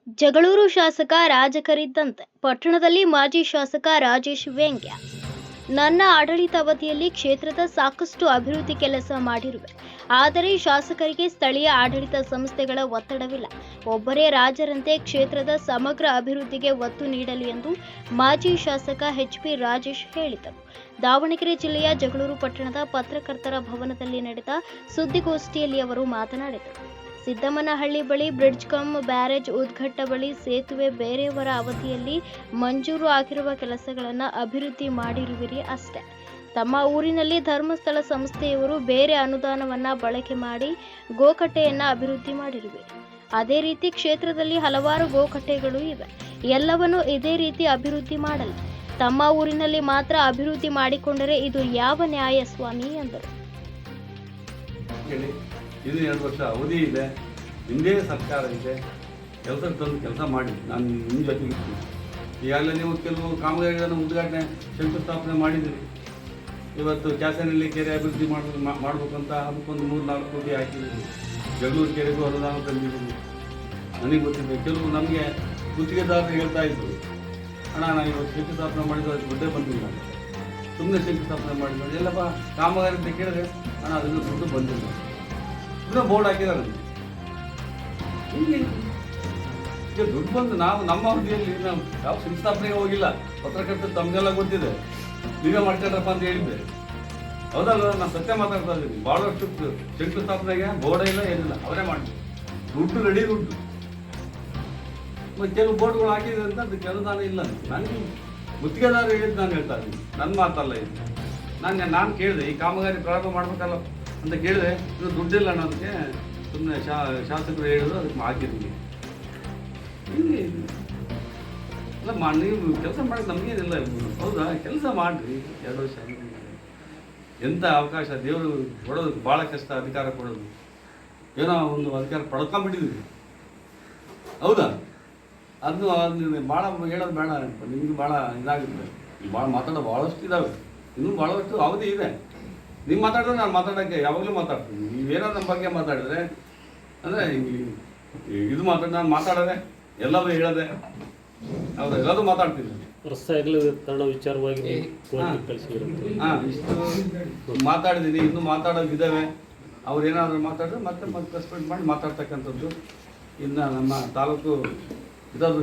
ಜಗಳೂರು ಶಾಸಕ ರಾಜಕರಿದ್ದಂತೆ ಪಟ್ಟಣದಲ್ಲಿ ಮಾಜಿ ಶಾಸಕ ರಾಜೇಶ್ ವ್ಯಂಗ್ಯ. ನನ್ನ ಆಡಳಿತಾವಧಿಯಲ್ಲಿ ಕ್ಷೇತ್ರದ ಸಾಕಷ್ಟು ಅಭಿವೃದ್ಧಿ ಕೆಲಸ ಮಾಡಿರುವೆ. ಆದರೆ ಶಾಸಕರಿಗೆ ಸ್ಥಳೀಯ ಆಡಳಿತ ಸಂಸ್ಥೆಗಳ ಒತ್ತಡವಿಲ್ಲ. ಒಬ್ಬರೇ ರಾಜರಂತೆ ಕ್ಷೇತ್ರದ ಸಮಗ್ರ ಅಭಿವೃದ್ಧಿಗೆ ಒತ್ತು ನೀಡಲಿ ಎಂದು ಮಾಜಿ ಶಾಸಕ ಎಚ್.ಪಿ. ರಾಜೇಶ್ ಹೇಳಿದರು. ದಾವಣಗೆರೆ ಜಿಲ್ಲೆಯ ಜಗಳೂರು ಪಟ್ಟಣದ ಪತ್ರಕರ್ತರ ಭವನದಲ್ಲಿ ನಡೆದ ಸುದ್ದಿಗೋಷ್ಠಿಯಲ್ಲಿ ಅವರು ಮಾತನಾಡಿದರು. ಸಿದ್ದಮ್ಮನಹಳ್ಳಿ ಬಳಿ ಬ್ರಿಡ್ಜ್ ಕಮ್ ಬ್ಯಾರೇಜ್ ಉದ್ಘಟ್ಟ ಬಳಿ ಸೇತುವೆ ಬೇರೆಯವರ ಅವಧಿಯಲ್ಲಿ ಮಂಜೂರು ಆಗಿರುವ ಕೆಲಸಗಳನ್ನು ಅಭಿವೃದ್ಧಿ ಮಾಡಿರುವಿರಿ ಅಷ್ಟೇ. ತಮ್ಮ ಊರಿನಲ್ಲಿ ಧರ್ಮಸ್ಥಳ ಸಂಸ್ಥೆಯವರು ಬೇರೆ ಅನುದಾನವನ್ನ ಬಳಕೆ ಮಾಡಿ ಗೋಕಟ್ಟೆಯನ್ನ ಅಭಿವೃದ್ಧಿ ಮಾಡಿರುವೆ. ಅದೇ ರೀತಿ ಕ್ಷೇತ್ರದಲ್ಲಿ ಹಲವಾರು ಗೋಕಟ್ಟೆಗಳು ಇವೆ. ಎಲ್ಲವನ್ನು ಇದೇ ರೀತಿ ಅಭಿವೃದ್ಧಿ ಮಾಡಲ್ಲ. ತಮ್ಮ ಊರಿನಲ್ಲಿ ಮಾತ್ರ ಅಭಿವೃದ್ಧಿ ಮಾಡಿಕೊಂಡರೆ ಇದು ಯಾವ ನ್ಯಾಯ ಸ್ವಾಮಿ ಎಂದರು. ಇದು 2 ವರ್ಷ ಅವಧಿ ಇದೆ, ನಿಮ್ಮದೇ ಸರ್ಕಾರ ಇದೆ, ಕೆಲಸ ಮಾಡಿ ನಾನು ನಿಮ್ಮ ಜೊತೆಗೆ ಇರ್ತೀನಿ. ಈಗಾಗಲೇ ನೀವು ಕೆಲವು ಕಾಮಗಾರಿಗಳನ್ನು ಉದ್ಘಾಟನೆ ಶಂಕುಸ್ಥಾಪನೆ ಮಾಡಿದ್ದೀರಿ. ಇವತ್ತು ಕ್ಯಾಸನಹಳ್ಳಿ ಕೆರೆ ಅಭಿವೃದ್ಧಿ ಮಾಡಬೇಕಂತ ಅದಕ್ಕೊಂದು 3-4 ಕೋಟಿ ಹಾಕಿದ್ದೀರಿ. ಜಗಳೂರು ಕೆರೆಗೂ ಅನುದಾನ ತಂದಿದ್ದೀರಿ. ನನಗೆ ಗೊತ್ತಿದೆ, ಕೆಲವು ನಮಗೆ ಗುತ್ತಿಗೆದಾರರು ಹೇಳ್ತಾ ಇದ್ರು, ಅಣ್ಣ ನಾನು ಇವತ್ತು ಶಂಕುಸ್ಥಾಪನೆ ಮಾಡಿದ್ದು ಅದಕ್ಕೆ ದುಡ್ಡೇ ಬಂದಿಲ್ಲ, ಸುಮ್ಮನೆ ಶಂಕುಸ್ಥಾಪನೆ ಮಾಡಿದ್ರು. ಎಲ್ಲಪ್ಪ ಕಾಮಗಾರಿ ಅಂತ ಕೇಳಿದ್ರೆ ಅಣ್ಣ ಅದನ್ನು ದುಡ್ಡು ಬಂದಿಲ್ಲ, ಇನ್ನೂ ಬೋರ್ಡ್ ಹಾಕಿದ್ದಾರೆ. ಈಗ ದುಡ್ಡು ಬಂದು ನಮ್ಮ ಅವಧಿಯಲ್ಲಿ ನಾವು ಯಾವ ಶಂಕುಸ್ಥಾಪನೆಗೆ ಹೋಗಿಲ್ಲ. ಪತ್ರಕರ್ತರು ತಮಗೆಲ್ಲ ಗೊತ್ತಿದೆ, ನೀವೇ ಮಾಡ್ಕೊಂಡ್ರಪ್ಪ ಅಂತ ಹೇಳಿದ್ದೆ, ಹೌದಲ್ಲ? ನಾನು ಸತ್ಯ ಮಾತಾಡ್ತಾ ಇದ್ದೀನಿ. ಭಾಳಷ್ಟು ಶಂಕುಸ್ಥಾಪನೆಗೆ ಬೋರ್ಡೇ ಇಲ್ಲ, ಏನಿಲ್ಲ, ಅವರೇ ಮಾಡಿ ದುಡ್ಡು ರೆಡಿ ದುಡ್ಡು. ಮತ್ತು ಕೆಲವು ಬೋರ್ಡ್ಗಳು ಹಾಕಿದೆ ಅಂತ ಅದಕ್ಕೆ ಅನುದಾನ ಇಲ್ಲ. ನನಗೆ ಗುತ್ತಿಗೆದಾರ ಹೇಳಿದ್ದು ನಾನು ಹೇಳ್ತಾ ಇದ್ದೀನಿ, ನನ್ನ ಮಾತಲ್ಲ ಇದು. ನಾನು ಕೇಳಿದೆ, ಈ ಕಾಮಗಾರಿ ಪ್ರಾರಂಭ ಮಾಡ್ಬೇಕಲ್ಲ ಅಂತ ಕೇಳಿದೆ, ಇದು ದುಡ್ಡಿಲ್ಲ ಅನ್ನೋದಕ್ಕೆ ಸುಮ್ಮನೆ ಶಾಸಕರು ಹೇಳಿದ್ರು, ಅದಕ್ಕೆ ಹಾಕಿದ್ದೀನಿ. ಅಲ್ಲ ನೀವು ಕೆಲಸ ಮಾಡೋದು ನಮಗೇನಿಲ್ಲ, ಹೌದಾ? ಕೆಲಸ ಮಾಡಿರಿ. 2 ವರ್ಷ ಎಂಥ ಅವಕಾಶ ದೇವರು ಕೊಡೋದು ಭಾಳ ಕಷ್ಟ. ಅಧಿಕಾರ ಕೊಡೋದು ಏನೋ ಒಂದು ಅಧಿಕಾರ ಪಡ್ಕೊಂಡ್ಬಿಟ್ಟಿದ್ವಿ, ಹೌದಾ? ಅದನ್ನು ಭಾಳ ಹೇಳೋದು ಬೇಡ, ನಿಮ್ಗೆ ಭಾಳ ಇದಾಗುತ್ತೆ. ಭಾಳ ಮಾತಾಡೋದು ಭಾಳಷ್ಟು ಇದ್ದಾವೆ, ಇನ್ನೂ ಭಾಳಷ್ಟು ಅವಧಿ ಇದೆ. ನೀವು ಮಾತಾಡಿದ್ರೆ ನಾನು ಮಾತಾಡೋಕ್ಕೆ ಯಾವಾಗಲೂ ಮಾತಾಡ್ತೀನಿ. ನೀವೇನೋ ನಮ್ಮ ಬಗ್ಗೆ ಮಾತಾಡಿದ್ರೆ ಅಂದರೆ ಇದು ನಾನು ಮಾತಾಡೋದೆ ಎಲ್ಲವೂ ಹೇಳೋದೆ, ಹೌದಾ? ಎಲ್ಲದೂ ಮಾತಾಡ್ತೀನಿ. ವಿಚಾರವಾಗಿ ಇಷ್ಟು ಮಾತಾಡಿದ್ದೀನಿ, ಇನ್ನೂ ಮಾತಾಡೋದಿದ್ದಾವೆ. ಅವ್ರು ಏನಾದರೂ ಮಾತಾಡಿದ್ರೆ ಮತ್ತೆ ರೆಸ್ಪೆಕ್ಟ್ ಮಾಡಿ ಮಾತಾಡ್ತಕ್ಕಂಥದ್ದು. ಇನ್ನು ನಮ್ಮ ತಾಲೂಕು ಇದಾದ್ರು